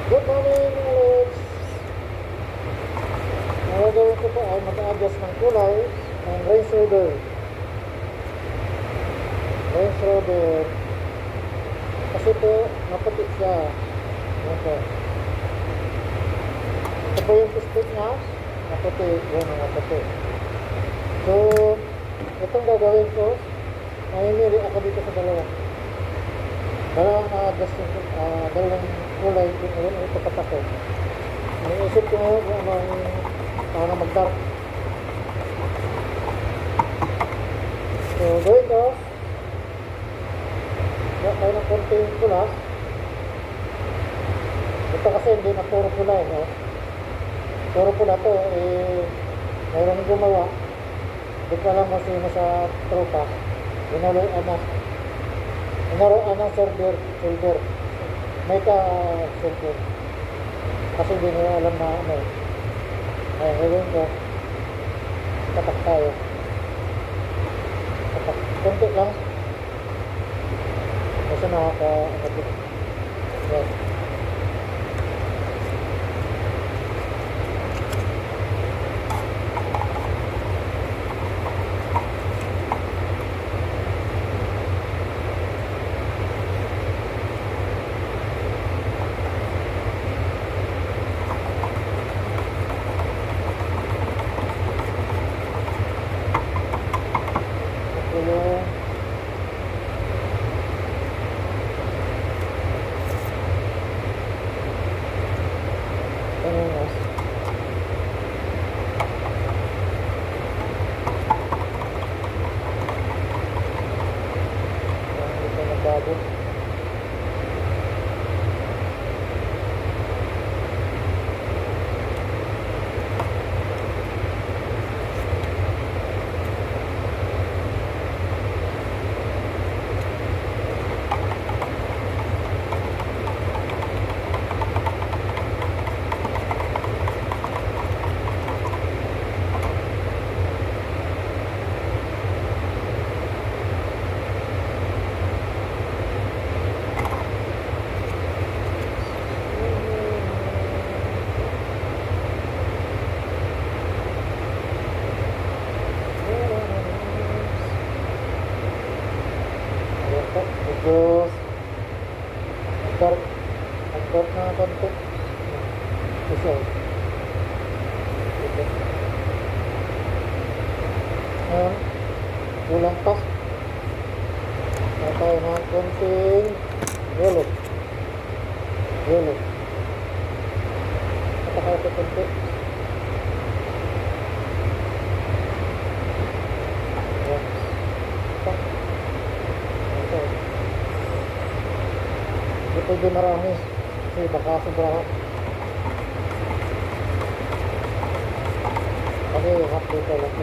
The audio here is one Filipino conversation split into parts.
Good morning, Alex. Ang gagawin ko po ay mag-adjust ng kulay ng Range Rover. Range Rover. Kasi po, maputi siya. Yan po. Ito po yung pistik niya. Maputi. Yan ang maputi. So, itong gagawin ko, mamimili ako dito sa dalawa. Dalawang na-adjust yung dalawang kulay yung itapat ako. Iniisip ko ngayon kung paano mag-dark. So, gawin ko. Kaya ng konting kulas. Ito kasi hindi na puro pula. No? Puro pula to. Mayroong gumawa. Hindi ko alam kung sino sa tropa. Inaroan ng silver. May ka-silver. Kasi hindi nila alam na ano. Ay, gawin ko. Tapak tayo. Tapak. Kunti lang. Kasi nakaka-agad. Yan. Bago. Medyo dark na konti. Isa. Ito. Ayan. Kulang pa. Tayo ng konting yellow. Pataka ito konti. Ayan. Ito. Hindi pwede marami kasi baka sobrahan. Kasi half dito lang.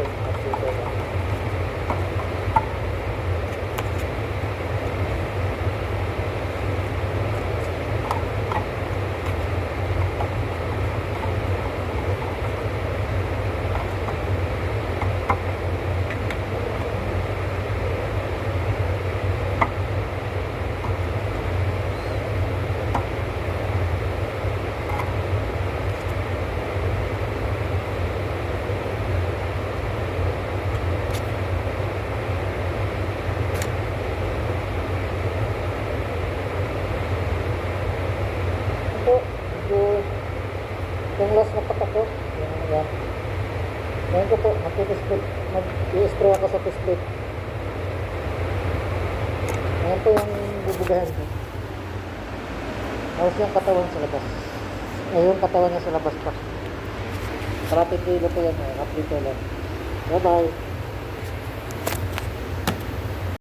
Yung last na patak ko, yan. Ngayon ko po, mag-i-spray ako sa split. Ngayon po yung bubugahan ko. Tapos yung katawan sa labas. Yung katawan niya sa labas pa. 30 kilo po yan, half liter lang. Bye bye.